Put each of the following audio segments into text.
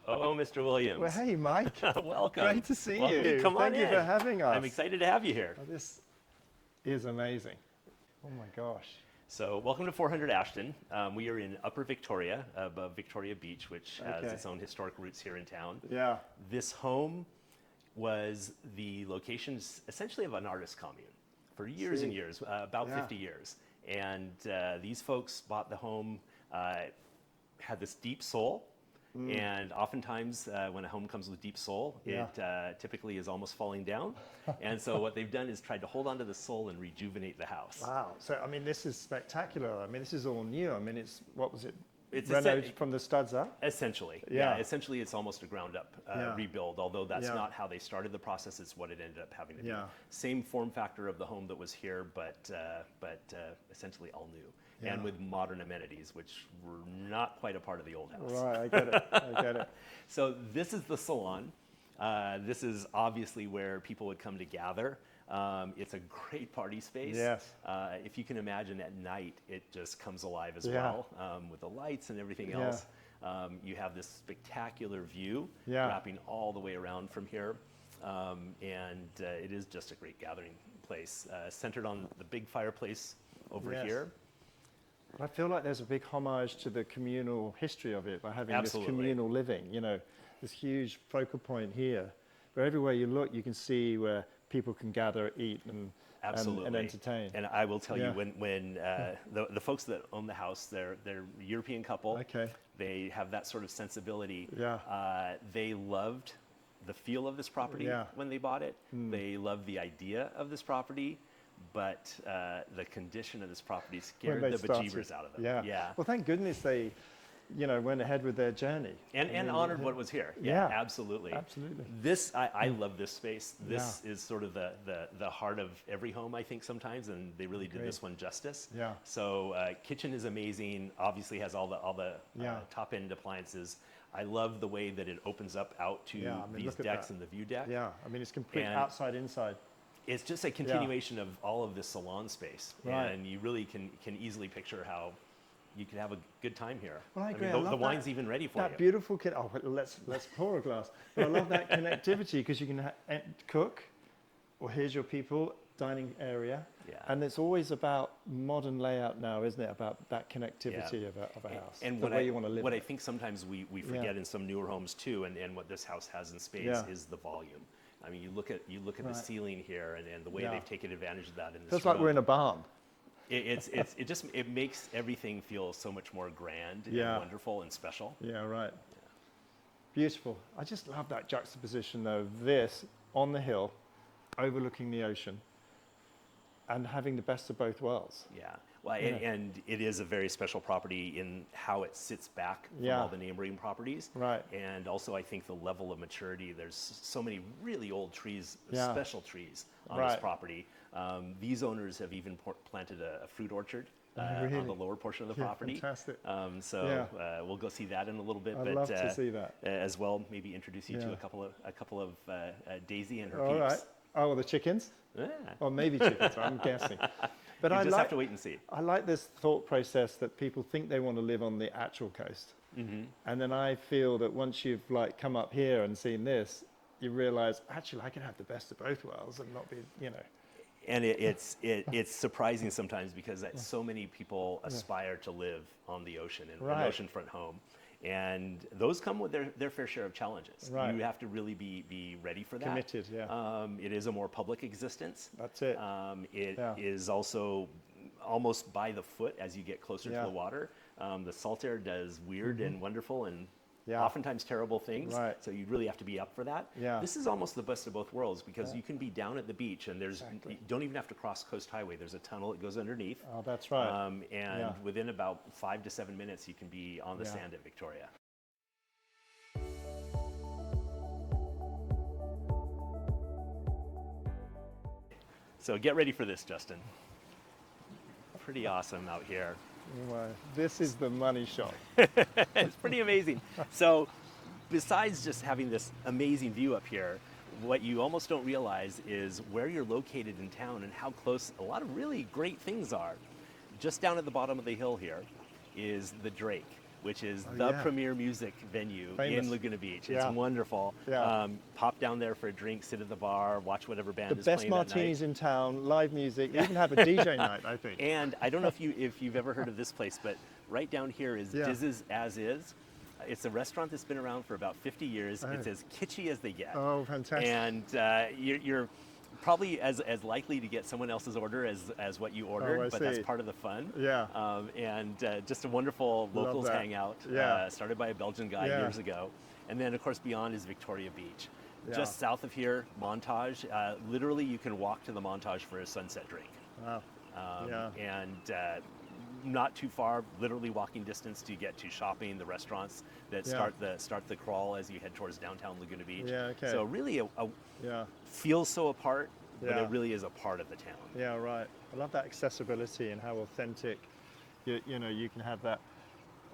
Oh, Mr. Williams. Well, hey, Mike. Welcome. Great to see Welcome. you. Come on Thank you in. for having us. I'm excited to have you here. Oh, this is amazing. Oh my gosh. So, welcome to 400 Ashton. We are in Upper Victoria, above Victoria Beach, which has its own historic roots here in town. Yeah. This home was the location essentially of an artist commune for years and years, about 50 years. And these folks bought the home, had this deep soul. And oftentimes, when a home comes with deep soul, it typically is almost falling down. And so what they've done is tried to hold on to the soul and rejuvenate the house. Wow. So, I mean, this is spectacular. I mean, this is all new. I mean, it's, what was it? It's renovated from the studs up? Essentially. Yeah. Essentially, it's almost a ground up rebuild, although that's not how they started the process. It's what it ended up having to be. Same form factor of the home that was here, but essentially all new. And with modern amenities, which were not quite a part of the old house. Right, I get it. I get it. So this is the salon. This is obviously where people would come to gather. It's a great party space. Yes. If you can imagine at night, it just comes alive as well with the lights and everything else. You have this spectacular view wrapping all the way around from here. It is just a great gathering place, centered on the big fireplace over here. I feel like there's a big homage to the communal history of it by having this communal living, you know, this huge focal point here. But everywhere you look, you can see where people can gather, eat, and entertain. And I will tell you, when the folks that own the house, they're a European couple. Okay. They have that sort of sensibility. Yeah. They loved the feel of this property when they bought it. They loved the idea of this property. But the condition of this property scared the bejeebers out of them. Yeah. Well, thank goodness they, you know, went ahead with their journey. And honored what was here. Yeah, absolutely. Absolutely. This, I love this space. This is sort of the heart of every home, I think, sometimes, and they really did this one justice. Yeah. So kitchen is amazing. Obviously has all the top-end appliances. I love the way that it opens up out to these decks and the view deck. Yeah, I mean, it's complete outside, inside. It's just a continuation of all of this salon space, and you really can easily picture how you could have a good time here. Well, I agree. mean, the wine's even ready for you. That beautiful let's pour a glass. But I love that connectivity because you can cook, or here's your people dining area, and it's always about modern layout now, isn't it? About that connectivity of a house and the way you want to live. What I think sometimes we forget in some newer homes too, and what this house has in space is the volume. I mean, you look at the ceiling here, and the way they've taken advantage of that in this Feels like we're in a barn. It makes everything feel so much more grand and wonderful and special. Yeah, right. Beautiful. I just love that juxtaposition, though. This on the hill, overlooking the ocean, and having the best of both worlds. Yeah. Well, and it is a very special property in how it sits back from all the neighboring properties. Right. And also, I think the level of maturity, there's so many really old trees, special trees on this property. These owners have even planted a fruit orchard on the lower portion of the property. Fantastic. We'll go see that in a a little bit. I'd love to see that. As well, maybe introduce you to a couple of Daisy and her peeps. All right. Oh, well, the chickens? Yeah. Or maybe chickens, I'm guessing. But you just have to wait and see. I like this thought process that people think they want to live on the actual coast. And then I feel that once you've come up here and seen this, you realize, actually, I can have the best of both worlds and not be, you know. And it's surprising sometimes because so many people aspire to live on the ocean and an oceanfront home. And those come with their fair share of challenges. Right. You have to really be ready for that. Committed, It is a more public existence. That's it. It is also almost by the foot as you get closer to the water. The salt air does weird and wonderful and oftentimes terrible things. Right. So you really have to be up for that. Yeah. This is almost the best of both worlds because you can be down at the beach and you don't even have to cross Coast Highway. There's a tunnel that goes underneath. Oh, that's right. Within about 5 to 7 minutes, you can be on the sand at Victoria. So get ready for this, Justin. Pretty awesome out here. Wow. This is the money shot. It's pretty amazing. So besides just having this amazing view up here, what you almost don't realize is where you're located in town and how close a lot of really great things are. Just down at the bottom of the hill here is the Drake. which is Oh, the yeah. premier music venue Famous. in Laguna Beach. Yeah. It's wonderful. Yeah. Pop down there for a drink, sit at the bar, watch whatever band The is best playing that night. martinis in town, live music. We even have a DJ night, I think. And I don't know if you've ever heard of this place, but right down here is Yeah. Diz's As Is. It's a restaurant that's been around for about 50 years. Oh. It's as kitschy as they get. Oh, fantastic. And you're probably as likely to get someone else's order as what you ordered, I but that's see. part of the fun. Yeah. And just a wonderful Love locals that. hangout, Yeah. started by a Belgian guy Yeah. years ago. And then, of course, beyond is Victoria Beach. Yeah. Just south of here, Montage. Literally, you can walk to the Montage for a sunset drink. Wow. Yeah. And not too far, literally walking distance to get to shopping, the restaurants that Yeah. start the crawl as you head towards downtown Laguna Beach. Yeah, okay. So really, Yeah. feels so apart, but Yeah. it really is a part of the town. Yeah, right. I love that accessibility and how authentic. You know, you can have that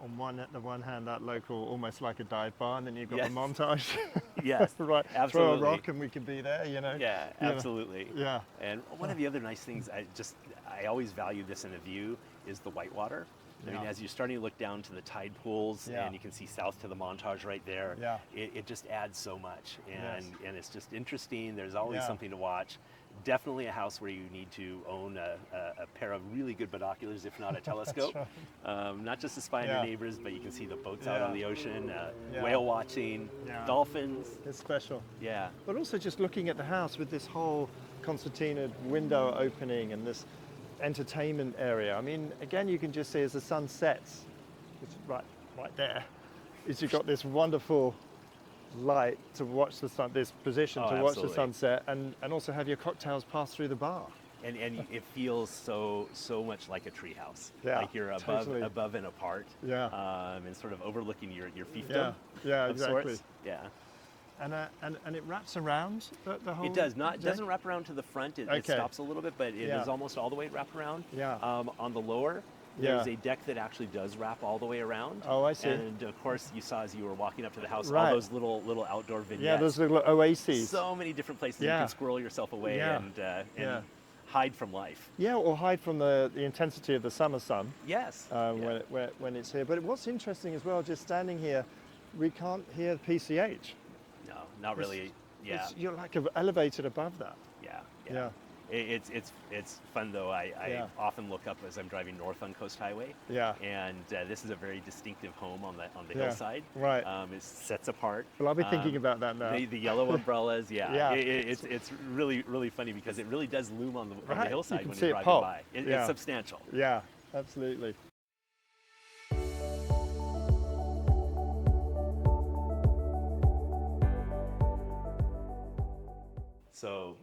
on the one hand, that local, almost like a dive bar, and then you've got Yes. the Montage. Yes, Right. absolutely. Throw a rock and we could be there. You know. Yeah, You know. absolutely. Yeah. And one of the other nice things I always value this in a view is the whitewater. I mean, Yeah. as you're starting to look down to the tide pools, Yeah. and you can see south to the Montage right there, Yeah. it just adds so much, and Yes. and it's just interesting. There's always Yeah. something to watch. Definitely a house where you need to own a pair of really good binoculars, if not a telescope. Not just to spy on Yeah. your neighbors, but you can see the boats out Yeah. on the ocean, Yeah. whale watching, Yeah. dolphins. It's special. Yeah, But also just looking at the house with this whole concertina window opening and this entertainment area. I mean, again, you can just see as the sun sets, it's right there, is you've got this wonderful light to watch the sun, this position Oh, to watch the absolutely. sunset, and also have your cocktails pass through the bar. and it feels so much like a treehouse. Yeah, like you're totally. above and apart. Yeah. And sort of overlooking your fiefdom. Yeah, yeah, of exactly. sorts. Yeah. And it wraps around the whole. It does not. It deck? doesn't wrap around to the front. It Okay. stops a little bit, but it is Yeah. almost all the way wrapped around. Yeah. On the lower, Yeah. there's a deck that actually does wrap all the way around. Oh, I see. And of course, you saw as you were walking up to the house Right. all those little outdoor vignettes. Yeah, those little oases. So many different places you Yeah. can squirrel yourself away Yeah. and Yeah. hide from life. Yeah, or hide from the intensity of the summer sun. Yes. When, when it's here. But what's interesting as well, just standing here, we can't hear PCH. No, not really. Yeah. You're like elevated above that. Yeah. Yeah. It's fun though. I Yeah. often look up as I'm driving north on Coast Highway. Yeah. And this is a very distinctive home on the Yeah. hillside. Right. It sets apart. Well, I'll be thinking about that now. The yellow umbrellas. Yeah. Yeah. It's really funny because it really does loom on the Right. hillside You can when see you're it driving pop. by. Yeah. It's substantial. Yeah, absolutely. So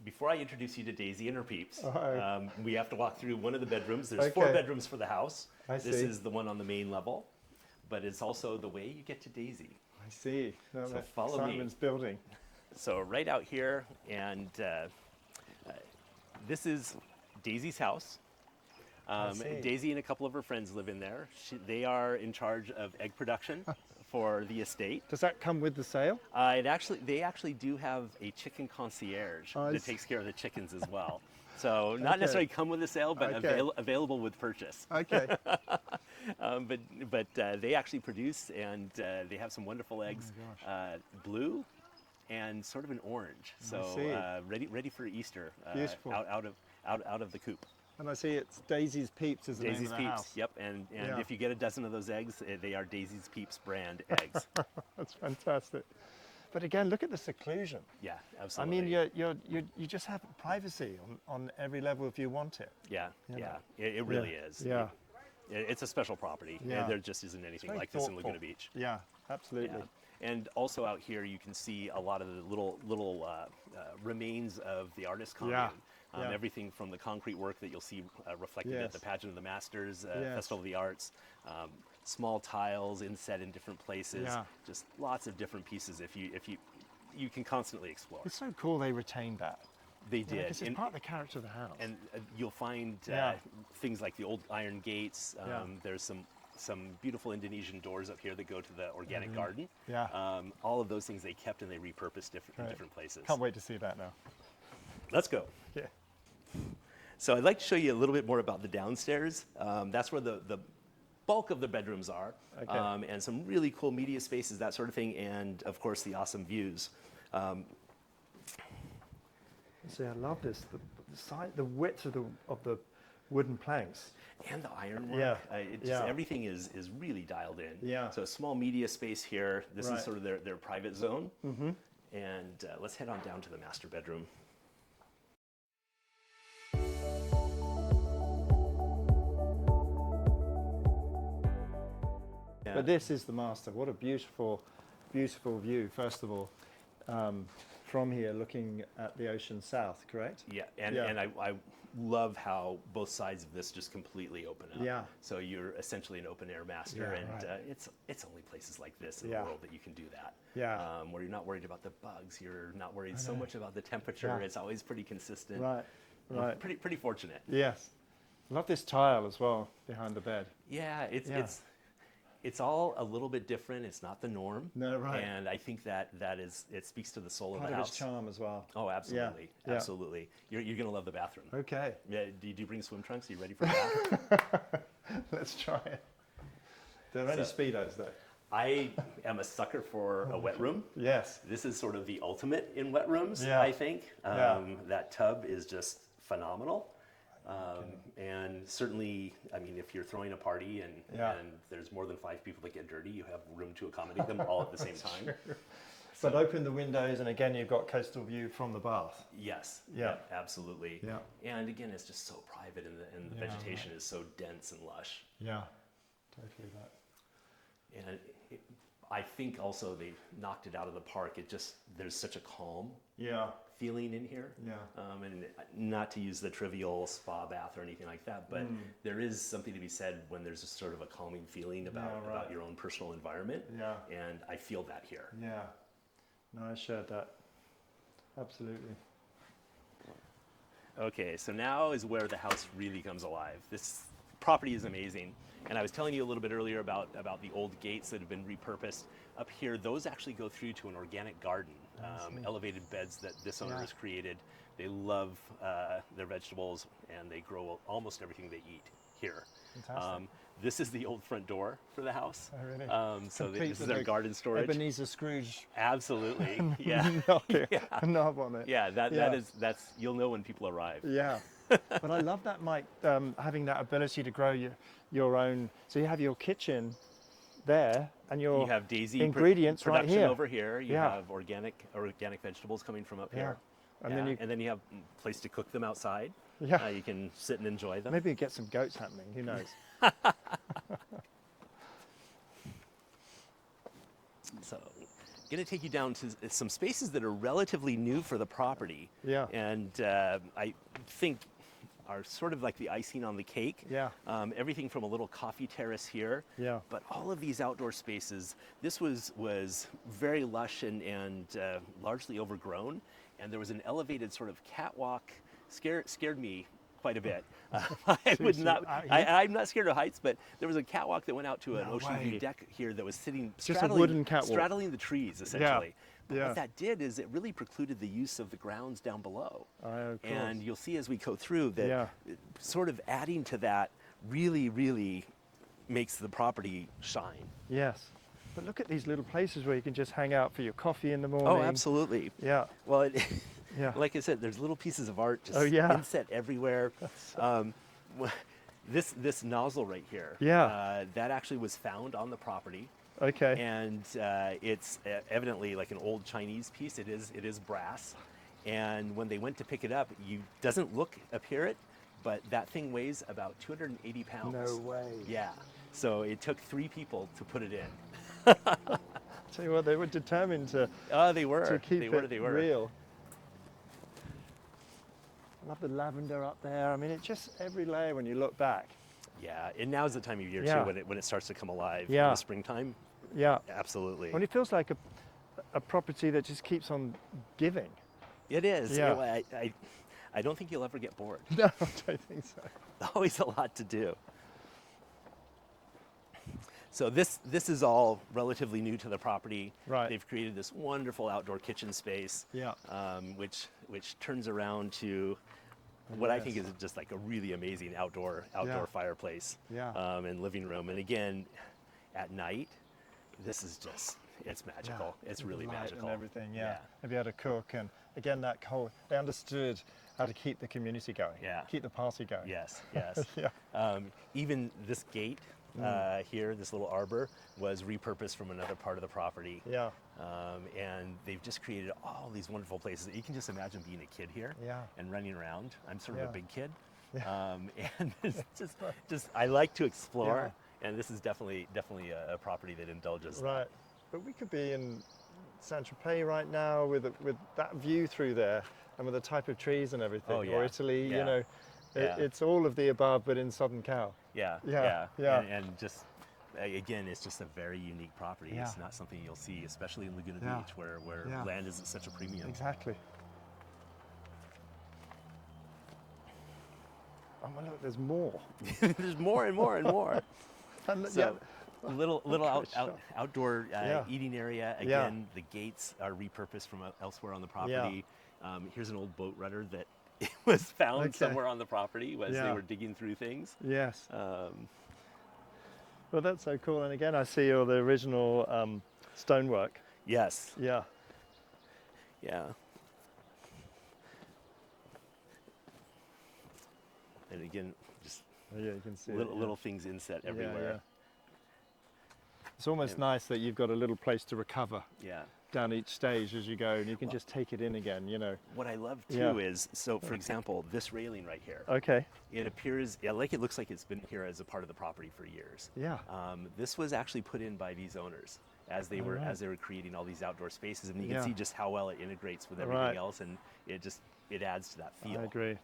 before I introduce you to Daisy and her peeps, Uh-oh. we have to walk through one of the bedrooms. There's 4 Okay. bedrooms for the house. I This see. is the one on the main level, but it's also the way you get to Daisy. I see. No, So that follow me. Simon's building. So right out here, and this is Daisy's house. see. Daisy and a couple of her friends live in there. They are in charge of egg production for the estate. Does that come with the sale? They actually do have a chicken concierge I that see. takes care of the chickens as well. So not Okay. necessarily come with a sale, but Okay. available with purchase. Okay. But they actually produce, and they have some wonderful eggs, blue and sort of an orange. So see. ready for Easter. Beautiful. Out of the coop. And I see it's Daisy's Peeps is the Daisy's name of the Peeps. house. Yep. And Yeah. if you get a dozen of those eggs, they are Daisy's Peeps brand eggs. That's fantastic. But again, look at the seclusion. Yeah, I absolutely. mean, you just have privacy on every level if you want it. Yeah, You know. yeah, it really is. Yeah. It's a special property. Yeah. There just isn't anything Very like this in thoughtful. Laguna Beach. Yeah, absolutely. Yeah. And also out here, you can see a lot of the little remains of the artist commune. Yeah. Yeah. Everything from the concrete work that you'll see reflected at Yes. the Pageant of the Masters, Yes. Festival of the Arts, small tiles inset in different places, Yeah. just lots of different pieces. If you can constantly explore. It's so cool they retained that. They did. Because it's part of the character of the house. And you'll find Yeah. things like the old iron gates. Yeah. There's some beautiful Indonesian doors up here that go to the organic garden. Yeah. All of those things they kept and they repurposed in Right. different places. Can't wait to see that now. Let's go. Yeah. So I'd like to show you a little bit more about the downstairs. That's where the bulk of the bedrooms are, and some really cool media spaces, that sort of thing, and of course the awesome views. See, I love this. The width of the wooden planks. And the ironwork. Yeah. Everything is really dialed in. Yeah. So a small media space here. This Right. is sort of their private zone. And let's head on down to the master bedroom. Yeah. But this is the master. What a beautiful, beautiful view, first of all, from here looking at the ocean south, correct? Yeah, and I love how both sides of this just completely open up. Yeah. So you're essentially an open air master, Yeah, and right. it's only places like this in Yeah. the world that you can do that. Yeah. Where you're not worried about the bugs, you're not worried so much about the temperature. Yeah. It's always pretty consistent. Right, right. Pretty fortunate. Yes. Love this tile as well behind the bed. Yeah, it's all a little bit different. It's not the norm. No, right. And I think that it speaks to the soul Part of the of house. its charm as well. Oh, absolutely, Yeah. absolutely. You're gonna love the bathroom. Okay. Yeah. Do you bring swim trunks? Are you ready for that? Let's try it. There are only Speedos though. I am a sucker for a wet room. Yes. This is sort of the ultimate in wet rooms, Yeah. I think. Yeah. That tub is just phenomenal. And certainly, I mean, if you're throwing a party and there's more than 5 people that get dirty, you have room to accommodate them all at the same time. But open the windows, and again, you've got coastal view from the bath. Yes. Yeah. Absolutely. Yeah. And again, it's just so private, and the vegetation is so dense and lush. Yeah, totally that. And I think also they knocked it out of the park. There's such a calm feeling in here. Yeah. And not to use the trivial spa bath or anything like that, but there is something to be said when there's a sort of a calming feeling about your own personal environment. Yeah. And I feel that here. Yeah. No, I shared that. Absolutely. Okay, so now is where the house really comes alive. This property is amazing. And I was telling you a little bit earlier about the old gates that have been repurposed. Up here, those actually go through to an organic garden, elevated beds that this owner has created. They love their vegetables, and they grow almost everything they eat here. Fantastic. This is the old front door for the house. Oh, really? So Complete this is with their the garden storage. Ebenezer Scrooge. Absolutely, yeah. Knob on it. Yeah, that's you'll know when people arrive. Yeah. But I love that, Mike, having that ability to grow your own. So you have your kitchen there, and You have daisy ingredients right production here. over here. You have organic vegetables coming from up here. And then you have a place to cook them outside. Yeah. You can sit and enjoy them. Maybe get some goats happening. Who knows? So, I'm going to take you down to some spaces that are relatively new for the property. Yeah. And I think are sort of like the icing on the cake. Yeah. Everything from a little coffee terrace here. Yeah. But all of these outdoor spaces, this was very lush and largely overgrown. And there was an elevated sort of catwalk, scared me quite a bit. I would not. I'm not scared of heights, but there was a catwalk that went out to an ocean view deck here that was sitting Just a wooden catwalk. straddling the trees, essentially. But Yeah. what that did is it really precluded the use of the grounds down below. Of course. And you'll see as we go through that sort of adding to that really, really makes the property shine. Yes. But look at these little places where you can just hang out for your coffee in the morning. Oh, absolutely. Yeah. Well, Yeah. like I said, there's little pieces of art just inset everywhere. This nozzle right here, that actually was found on the property. Okay. And it's evidently like an old Chinese piece. It is brass. And when they went to pick it up, doesn't appear it, but that thing weighs about 280 pounds. No way. Yeah. So it took 3 people to put it in. Tell you what, they were determined to. They were. To keep They were. real. I love the lavender up there. I mean, it's just every layer when you look back. Yeah, and now's the time of year too when it starts to come alive in the springtime. Yeah. Absolutely. When it feels like a property that just keeps on giving. It is. Yeah. I don't think you'll ever get bored. No, I don't think so. Always a lot to do. So this is all relatively new to the property. Right. They've created this wonderful outdoor kitchen space. Yeah. Which turns around to what I think is just like a really amazing outdoor fireplace and living room. And again, at night, this is just, it's magical. It's really magical. And everything, and be able to cook. And again, that whole, they understood how to keep the community going, keep the party going. Yes. Even this gate here, this little arbor, was repurposed from another part of the property. And they've just created all these wonderful places. You can just imagine being a kid here and running around. I'm sort of a big kid. And it's just I like to explore. And this is definitely a property that indulges. Right. But we could be in Saint-Tropez right now with that view through there and with the type of trees and everything. Or Italy, you know, it's all of the above, but in Southern Cal. And just, again, it's just a very unique property. It's not something you'll see, especially in Laguna Beach, where land is at such a premium. Exactly. Oh, well, look, there's more. There's more and more and more. So, little outdoor eating area. Again, the gates are repurposed from elsewhere on the property. Here's an old boat rudder that was found somewhere on the property as they were digging through things. Yes. Well, that's so cool. And again, I see all the original stonework. Yes. Yeah. And again, just you can see little things inset everywhere. It's almost nice that you've got a little place to recover down each stage as you go, and you can just take it in again, you know. What I love too is, so for example, this railing right here. It appears, like it looks like it's been here as a part of the property for years. This was actually put in by these owners as they were creating all these outdoor spaces, and you can see just how well it integrates with everything else, and it adds to that feel. I agree.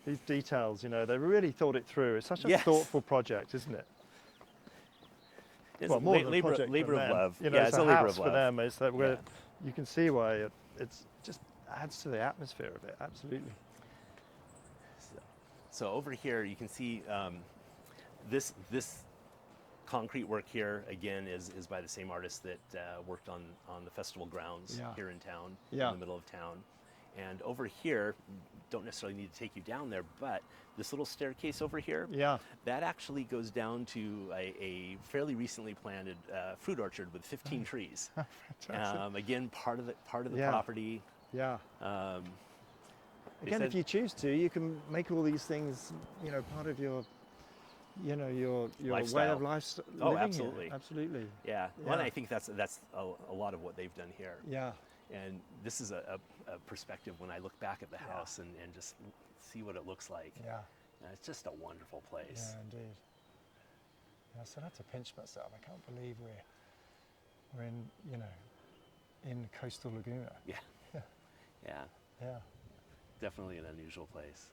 These details, you know, they really thought it through. It's such a thoughtful project, isn't it? It's well, more than a project labor of love. You know, it's a labor of love for them. It's that you can see why it's just adds to the atmosphere of it. Absolutely. So over here, you can see this concrete work here again is by the same artist that worked on the festival grounds here in town, in the middle of town. And over here, don't necessarily need to take you down there, but this little staircase over here, that actually goes down to a fairly recently planted fruit orchard with 15 trees. Again, part of the property. Again, if you choose to, you can make all these things, you know, part of your, you know, your way of life. Oh, absolutely, here. Absolutely. Well, and I think that's a lot of what they've done here. And this is a perspective when I look back at the house and just see what it looks like. It's just a wonderful place. Yeah, indeed. So that's to pinch myself. I can't believe we're in, you know, in coastal Laguna. Definitely an unusual place.